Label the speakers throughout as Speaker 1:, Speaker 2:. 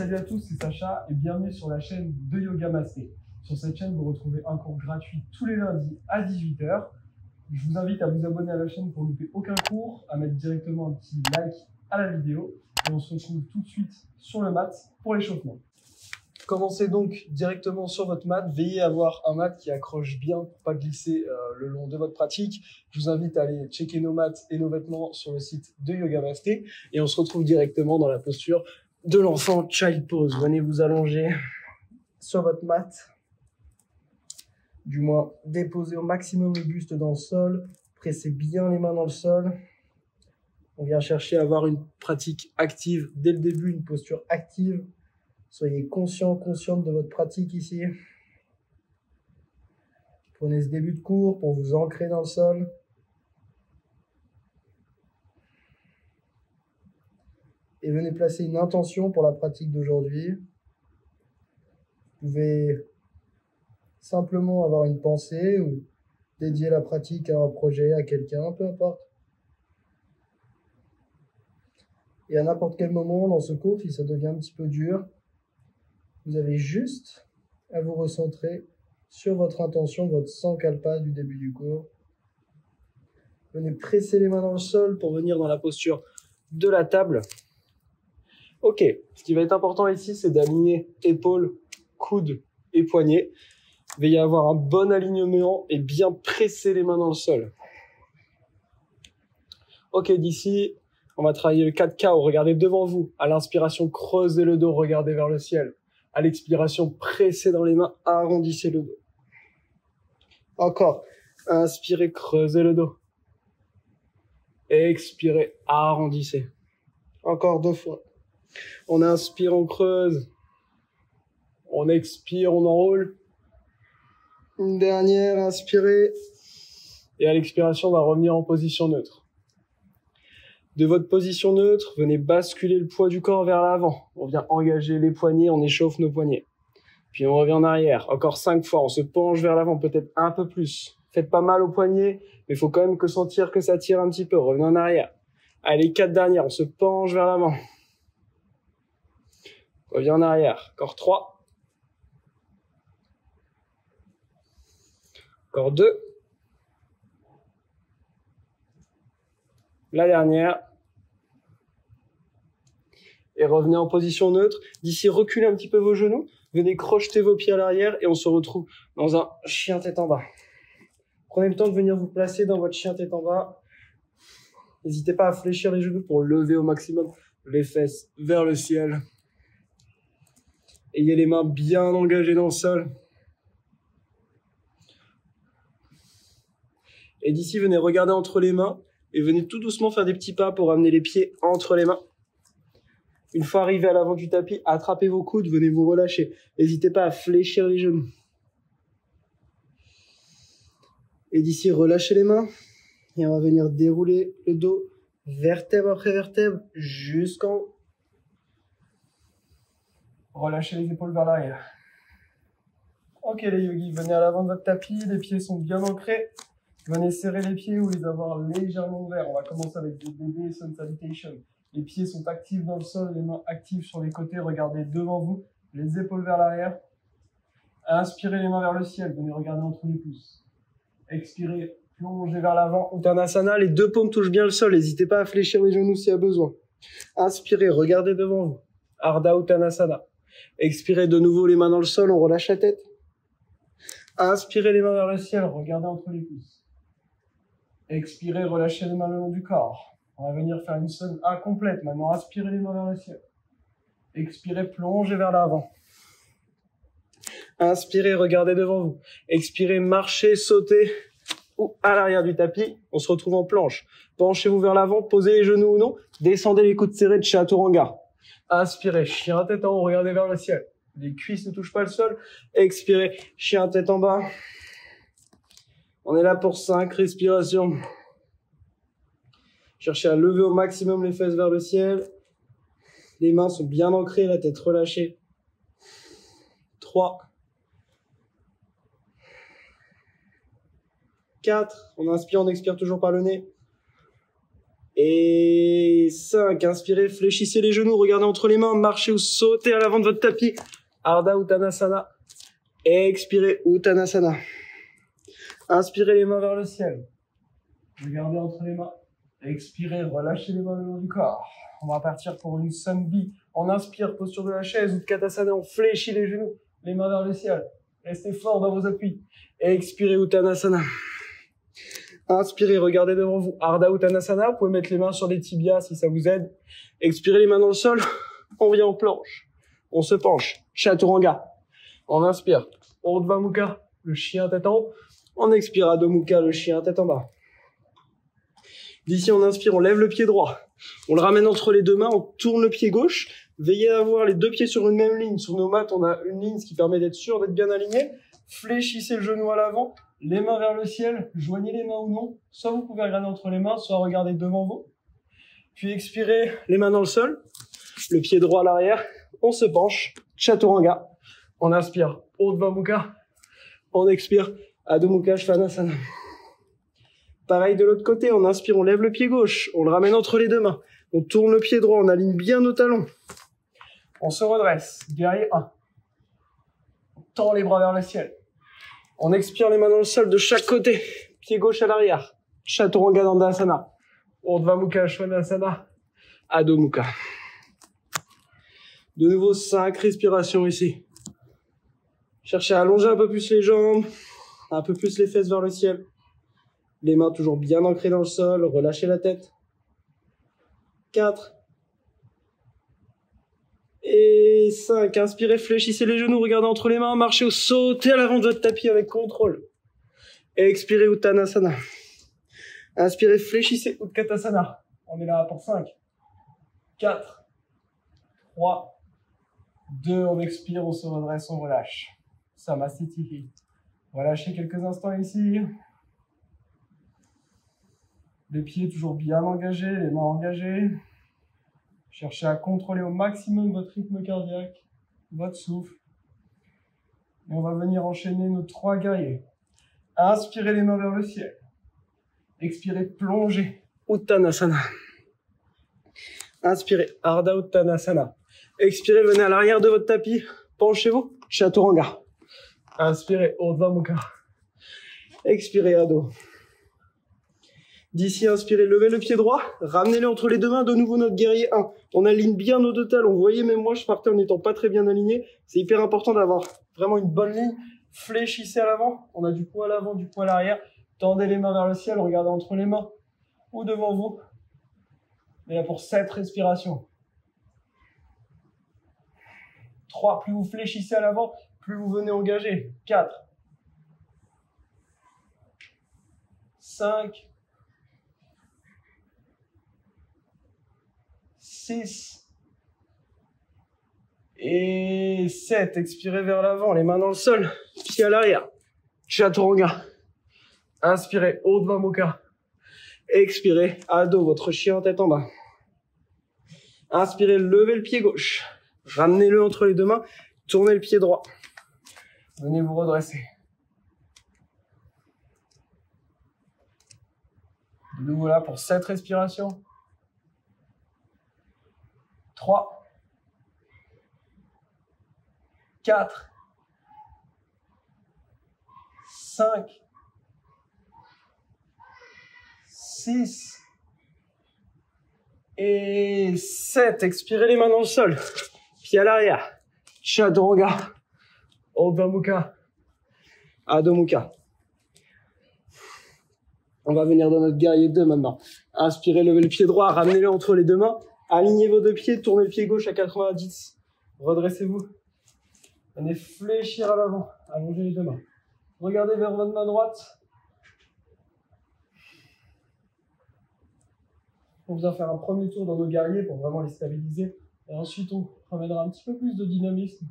Speaker 1: salut à tous, c'est Sacha et bienvenue sur la chaîne de Yoga Masté. Sur cette chaîne, vous retrouvez un cours gratuit tous les lundis à 18 h. Je vous invite à vous abonner à la chaîne pour ne louper aucun cours, à mettre directement un petit like à la vidéo et on se retrouve tout de suite sur le mat pour l'échauffement. Commencez donc directement sur votre mat. Veillez à avoir un mat qui accroche bien pour pas glisser le long de votre pratique. Je vous invite à aller checker nos mats et nos vêtements sur le site de Yoga Masté et on se retrouve directement dans la posture de l'enfant child pose. Venez vous allonger sur votre mat. Du moins, déposez au maximum le buste dans le sol. Pressez bien les mains dans le sol. On vient chercher à avoir une pratique active dès le début, une posture active. Soyez conscient, consciente de votre pratique ici. Prenez ce début de cours pour vous ancrer dans le sol. Et venez placer une intention pour la pratique d'aujourd'hui. Vous pouvez simplement avoir une pensée ou dédier la pratique à un projet, à quelqu'un, peu importe. Et à n'importe quel moment dans ce cours, si ça devient un petit peu dur, vous avez juste à vous recentrer sur votre intention, votre sankalpa du début du cours. Venez presser les mains dans le sol pour venir dans la posture de la table. Ok, ce qui va être important ici, c'est d'aligner épaules, coudes et poignets. Veillez à avoir un bon alignement et bien presser les mains dans le sol. Ok, d'ici, on va travailler le 4K. Regardez devant vous. À l'inspiration, creusez le dos, regardez vers le ciel. À l'expiration, pressez dans les mains, arrondissez le dos. Encore. Inspirez, creusez le dos. Expirez, arrondissez. Encore 2 fois. On inspire, on creuse. On expire, on enroule. Une dernière, inspirez. Et à l'expiration, on va revenir en position neutre. De votre position neutre, venez basculer le poids du corps vers l'avant. On vient engager les poignets, on échauffe nos poignets. Puis on revient en arrière. Encore 5 fois, on se penche vers l'avant, peut-être un peu plus. Faites pas mal aux poignets, mais il faut quand même sentir que ça tire un petit peu. Revenez en arrière. Allez, 4 dernières, on se penche vers l'avant. Revient en arrière. Encore 3. Encore 2. La dernière. Et revenez en position neutre. D'ici, reculez un petit peu vos genoux. Venez crocheter vos pieds à l'arrière et on se retrouve dans un chien tête en bas. Prenez le temps de venir vous placer dans votre chien tête en bas. N'hésitez pas à fléchir les genoux pour lever au maximum les fesses vers le ciel. Ayez les mains bien engagées dans le sol. Et d'ici, venez regarder entre les mains et venez tout doucement faire des petits pas pour amener les pieds entre les mains. Une fois arrivé à l'avant du tapis, attrapez vos coudes, venez vous relâcher. N'hésitez pas à fléchir les genoux. Et d'ici, relâchez les mains. Et on va venir dérouler le dos, vertèbre après vertèbre, jusqu'en haut. Relâchez les épaules vers l'arrière. Ok les yogis, venez à l'avant de votre tapis, les pieds sont bien ancrés. Venez serrer les pieds ou les avoir légèrement ouverts. On va commencer avec des bébés sun salutation. Les pieds sont actifs dans le sol, les mains actives sur les côtés. Regardez devant vous, les épaules vers l'arrière. Inspirez les mains vers le ciel, venez regarder entre les pouces. Expirez, plongez vers l'avant. Uttanasana, les 2 paumes touchent bien le sol. N'hésitez pas à fléchir les genoux s'il y a besoin. Inspirez, regardez devant vous. Ardha Uttanasana. Expirez de nouveau les mains dans le sol, on relâche la tête. Inspirez les mains vers le ciel, regardez entre les pouces. Expirez, relâchez les mains le long du corps. On va venir faire une sun A complète. Maintenant, inspirez les mains vers le ciel. Expirez, plongez vers l'avant. Inspirez, regardez devant vous. Expirez, marchez, sautez ou à l'arrière du tapis. On se retrouve en planche. Penchez-vous vers l'avant, posez les genoux ou non. Descendez les coudes serrés de Chaturanga. Inspirez, chien tête en haut, regardez vers le ciel. Les cuisses ne touchent pas le sol. Expirez, chien tête en bas. On est là pour 5 respirations. Cherchez à lever au maximum les fesses vers le ciel. Les mains sont bien ancrées, la tête relâchée. 3. 4. On inspire, on expire toujours par le nez. Et 5, inspirez, fléchissez les genoux, regardez entre les mains, marchez ou sautez à l'avant de votre tapis. Ardha Uttanasana. Expirez, Uttanasana. Inspirez les mains vers le ciel. Regardez entre les mains. Expirez, relâchez les mains le long du corps. On va partir pour une Sandhi. On inspire, posture de la chaise, Utkatasana, on fléchit les genoux, les mains vers le ciel. Restez fort dans vos appuis. Expirez, Uttanasana. Inspirez, regardez devant vous. Ardha Uttanasana, vous pouvez mettre les mains sur les tibias si ça vous aide. Expirez les mains dans le sol. On vient en planche. On se penche. Chaturanga. On inspire. Urdhva Mukha, le chien tête en haut. On expire, Adho Mukha, le chien tête en bas. D'ici, on inspire, on lève le pied droit. On le ramène entre les deux mains, on tourne le pied gauche. Veillez à avoir les deux pieds sur une même ligne. Sur nos mattes, on a une ligne, ce qui permet d'être sûr d'être bien aligné. Fléchissez le genou à l'avant, les mains vers le ciel, joignez les mains ou non. Soit vous pouvez regarder entre les mains, soit regarder devant vous. Puis expirez, les mains dans le sol, le pied droit à l'arrière. On se penche, Chaturanga. On inspire, Urdhva Mukha. On expire, Adho Mukha Svanasana. Pareil de l'autre côté, on inspire, on lève le pied gauche, on le ramène entre les deux mains. On tourne le pied droit, on aligne bien nos talons. On se redresse, guerrier 1. On tend les bras vers le ciel. On expire les mains dans le sol de chaque côté. Pied gauche à l'arrière. Chaturanga Dandasana. Urdhva Mukha Svanasana. Adho Mukha. De nouveau, 5 respirations ici. Cherchez à allonger un peu plus les jambes, un peu plus les fesses vers le ciel. Les mains toujours bien ancrées dans le sol, relâchez la tête. 4. Et 5. Inspirez, fléchissez les genoux, regardez entre les mains, marchez ou sautez à l'avant de votre tapis avec contrôle. Expirez, Uttanasana. Inspirez, fléchissez, Utkatasana. On est là pour 5. 4. 3. 2. On expire, on se redresse, on relâche. Samastitihi. Relâchez quelques instants ici. Les pieds toujours bien engagés, les mains engagées. Cherchez à contrôler au maximum votre rythme cardiaque, votre souffle. Et on va venir enchaîner nos 3 guerriers. Inspirez les mains vers le ciel. Expirez, plongez. Uttanasana. Inspirez, Ardha Uttanasana. Expirez, venez à l'arrière de votre tapis. Penchez-vous, Chaturanga. Inspirez, Urdhva Mukha. Expirez, Adho. D'ici, inspirez, levez le pied droit, ramenez-le entre les deux mains, de nouveau notre guerrier 1. On aligne bien nos deux talons. Vous voyez, même moi, je partais en n'étant pas très bien aligné. C'est hyper important d'avoir vraiment une bonne ligne. Fléchissez à l'avant. On a du poids à l'avant, du poids à l'arrière. Tendez les mains vers le ciel, regardez entre les mains ou devant vous. On est là pour 7 respirations. 3, plus vous fléchissez à l'avant, plus vous venez engager. 4. 5. 6 et 7. Expirez vers l'avant, les mains dans le sol, pieds à l'arrière. Chaturanga. Inspirez, Urdhva Mukha. Expirez, Adho, votre chien tête en bas. Inspirez, levez le pied gauche. Ramenez-le entre les deux mains, tournez le pied droit. Venez vous redresser. De nouveau là pour 7 respirations. 3, 4, 5, 6 et 7. Expirez les mains dans le sol. Pieds à l'arrière. Chaturanga. Urdhva Mukha. Adho Mukha. On va venir dans notre guerrier 2 maintenant. Inspirez, levez le pied droit, ramenez-le entre les deux mains. Alignez vos deux pieds, tournez le pied gauche à 90. Redressez-vous. Venez fléchir à l'avant. Allongez les deux mains. Regardez vers votre main droite. On vient faire un premier tour dans nos guerriers pour vraiment les stabiliser. Et ensuite, on ramènera un petit peu plus de dynamisme.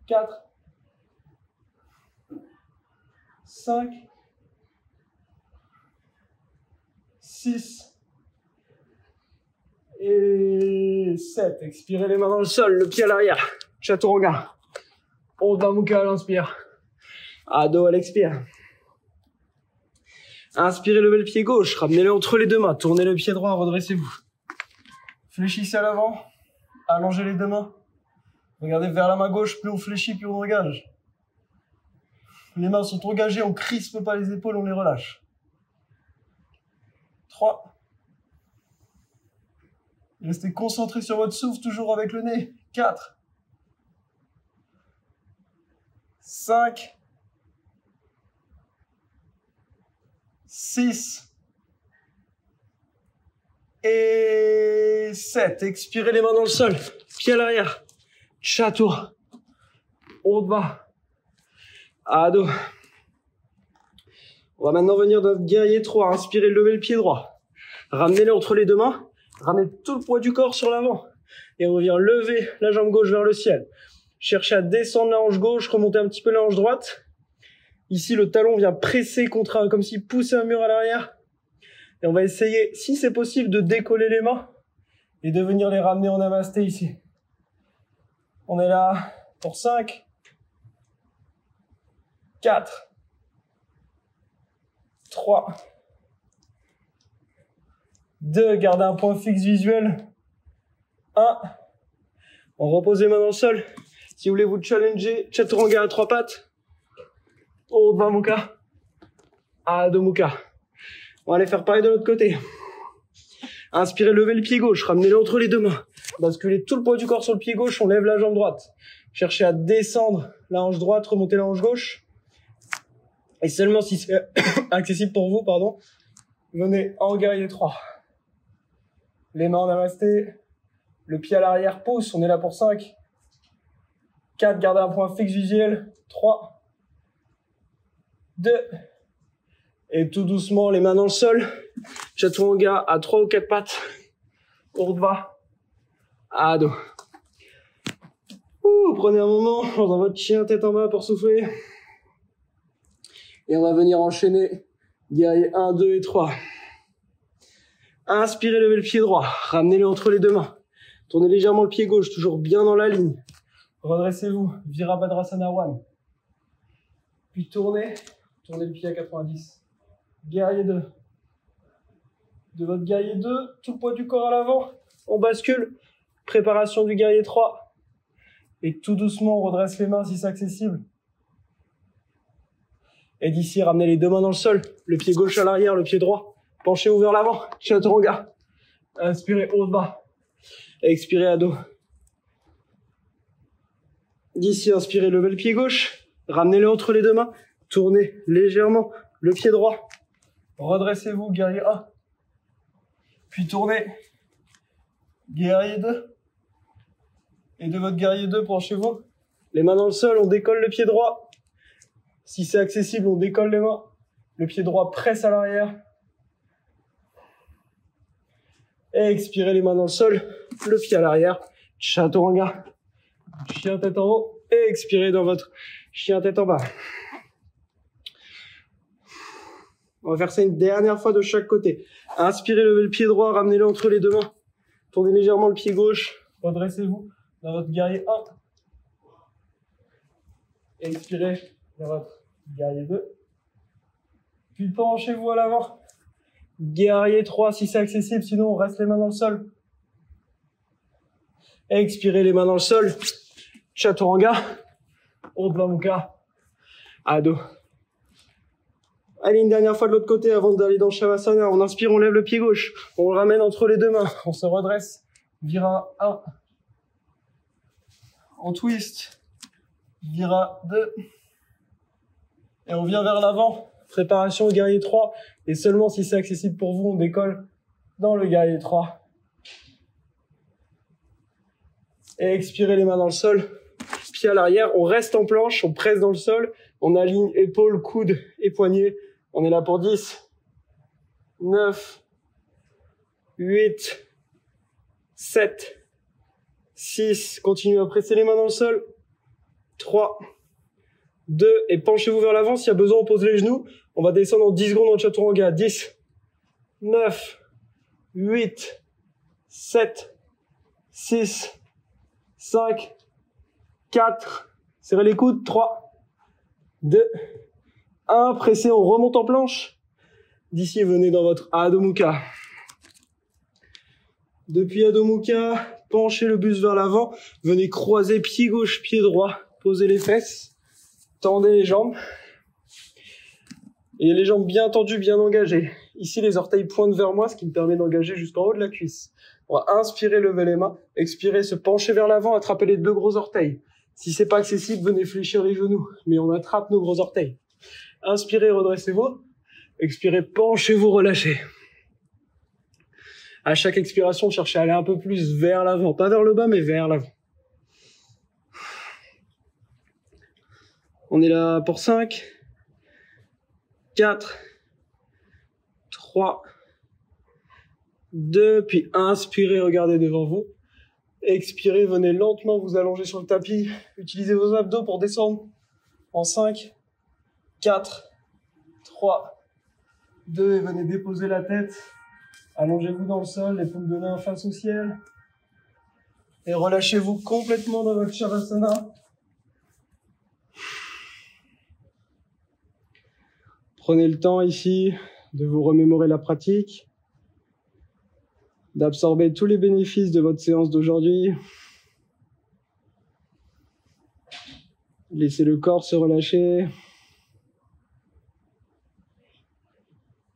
Speaker 1: 4, 5, 6 et 7. Expirez les mains dans le sol, le pied à l'arrière. Chaturanga. Urdhva Mukha à l'inspire. Adho à l'expire. Inspirez, levez le pied gauche, ramenez-le entre les deux mains, tournez le pied droit, redressez-vous. Fléchissez à l'avant, allongez les deux mains. Regardez vers la main gauche, plus on fléchit, plus on engage. Les mains sont engagées, on crispe pas les épaules, on les relâche. 3. Restez concentré sur votre souffle, toujours avec le nez. 4. 5. 6. Et 7. Expirez les mains dans le sol. Pied à l'arrière. Chat-tour. On va. Ado. On va maintenant venir dans notre guerrier 3. Inspirez, levez le pied droit. Ramenez-le entre les deux mains. Ramenez tout le poids du corps sur l'avant. Et on vient lever la jambe gauche vers le ciel. Cherchez à descendre la hanche gauche, remonter un petit peu la hanche droite. Ici, le talon vient presser contre comme s'il poussait un mur à l'arrière. Et on va essayer, si c'est possible, de décoller les mains et de venir les ramener en namasté ici. On est là pour 5, 4, 3, 2, gardez un point fixe visuel, 1. On repose les mains dans le sol. Si vous voulez vous challenger, chaturanga à 3 pattes. Urdhva Mukha, Adho Mukha. On va aller faire pareil de l'autre côté. Inspirez, levez le pied gauche, ramenez-le entre les deux mains. Basculez tout le poids du corps sur le pied gauche, on lève la jambe droite. Cherchez à descendre la hanche droite, remonter la hanche gauche. Et seulement si c'est accessible pour vous, pardon, venez en guerrier 3. Les mains en namasté, le pied à l'arrière pousse, on est là pour 5. 4, gardez un point fixe visuel. 3, 2, et tout doucement, les mains dans le sol. Chaturanga à 3 ou 4 pattes. Urdhva, Adho. Prenez un moment dans votre chien tête en bas pour souffler. Et on va venir enchaîner. Guerrier 1, 2 et 3. Inspirez, levez le pied droit. Ramenez-le entre les deux mains. Tournez légèrement le pied gauche, toujours bien dans la ligne. Redressez-vous. Virabhadrasana 1. Puis tournez le pied à 90. Guerrier 2. De votre guerrier 2, tout le poids du corps à l'avant. On bascule. Préparation du guerrier 3. Et tout doucement, on redresse les mains si c'est accessible. Et d'ici, ramenez les deux mains dans le sol. Le pied gauche à l'arrière, le pied droit. Penchez-vous vers l'avant. Chaturanga. Inspirez, Urdhva. Expirez, Adho. D'ici, inspirez, levez le pied gauche. Ramenez-le entre les deux mains. Tournez légèrement le pied droit. Redressez-vous, guerrier 1. Puis tournez. Guerrier 2. Et de votre guerrier 2, penchez-vous. Les mains dans le sol, on décolle le pied droit. Si c'est accessible, on décolle les mains. Le pied droit presse à l'arrière. Et expirez les mains dans le sol. Le pied à l'arrière. Chaturanga. Chien tête en haut. Et expirez dans votre chien tête en bas. On va faire ça une dernière fois de chaque côté. Inspirez, levez le pied droit, ramenez-le entre les deux mains. Tournez légèrement le pied gauche. Redressez-vous dans votre guerrier 1. Expirez dans votre guerrier 2. Puis penchez-vous à l'avant. Guerrier 3 si c'est accessible, sinon on reste les mains dans le sol. Expirez les mains dans le sol. Chaturanga. Urdhva Mukha. Adho. Allez, une dernière fois de l'autre côté avant d'aller dans Shavasana. On inspire, on lève le pied gauche. On le ramène entre les deux mains. On se redresse. Vira 1. On twist. Vira 2. Et on vient vers l'avant. Préparation au guerrier 3. Et seulement si c'est accessible pour vous, on décolle dans le guerrier 3. Et expirez les mains dans le sol. Pied à l'arrière. On reste en planche. On presse dans le sol. On aligne épaules, coudes et poignets. On est là pour 10, 9, 8, 7, 6. Continuez à presser les mains dans le sol. 3, 2. Et penchez-vous vers l'avant. S'il y a besoin, on pose les genoux. On va descendre en 10 secondes en chaturanga. 10, 9, 8, 7, 6, 5, 4. Serrez les coudes. 3, 2, 1, pressez, on remonte en planche. D'ici, venez dans votre Adho Mukha. Depuis Adho Mukha, penchez le buste vers l'avant. Venez croiser pied gauche, pied droit. Posez les fesses. Tendez les jambes. Et les jambes bien tendues, bien engagées. Ici, les orteils pointent vers moi, ce qui me permet d'engager jusqu'en haut de la cuisse. On va inspirer, lever les mains. Expirer, se pencher vers l'avant, attraper les deux gros orteils. Si c'est pas accessible, venez fléchir les genoux. Mais on attrape nos gros orteils. Inspirez, redressez-vous. Expirez, penchez-vous, relâchez. À chaque expiration, cherchez à aller un peu plus vers l'avant. Pas vers le bas, mais vers l'avant. On est là pour 5, 4, 3, 2, puis inspirez, regardez devant vous. Expirez, venez lentement vous allonger sur le tapis. Utilisez vos abdos pour descendre. En 5, 4, 3, 2, et venez déposer la tête. Allongez-vous dans le sol, les paumes de main face au ciel. Et relâchez-vous complètement dans votre Shavasana. Prenez le temps ici de vous remémorer la pratique, d'absorber tous les bénéfices de votre séance d'aujourd'hui. Laissez le corps se relâcher.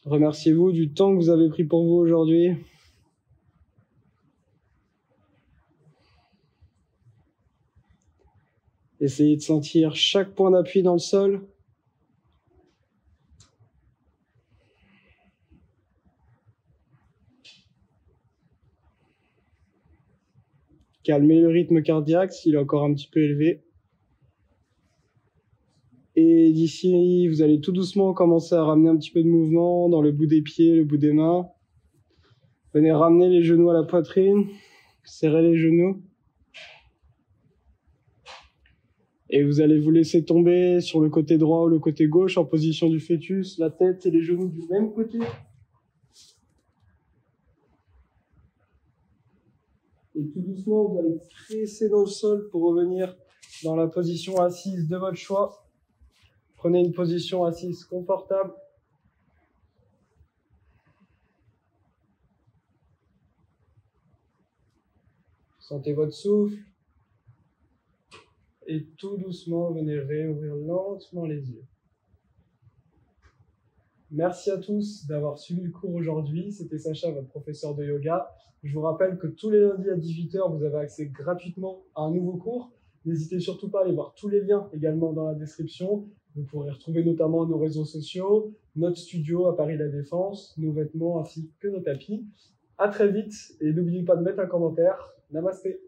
Speaker 1: Remerciez-vous du temps que vous avez pris pour vous aujourd'hui. Essayez de sentir chaque point d'appui dans le sol. Calmez le rythme cardiaque s'il est encore un petit peu élevé. Et d'ici, vous allez tout doucement commencer à ramener un petit peu de mouvement dans le bout des pieds, le bout des mains. Venez ramener les genoux à la poitrine, serrez les genoux. Et vous allez vous laisser tomber sur le côté droit ou le côté gauche en position du fœtus, la tête et les genoux du même côté. Et tout doucement, vous allez presser dans le sol pour revenir dans la position assise de votre choix. Prenez une position assise confortable. Sentez votre souffle. Et tout doucement, venez réouvrir lentement les yeux. Merci à tous d'avoir suivi le cours aujourd'hui. C'était Sacha, votre professeur de yoga. Je vous rappelle que tous les lundis à 18 h, vous avez accès gratuitement à un nouveau cours. N'hésitez surtout pas à aller voir tous les liens également dans la description. Vous pourrez retrouver notamment nos réseaux sociaux, notre studio à Paris La Défense, nos vêtements ainsi que nos tapis. À très vite et n'oubliez pas de mettre un commentaire. Namasté.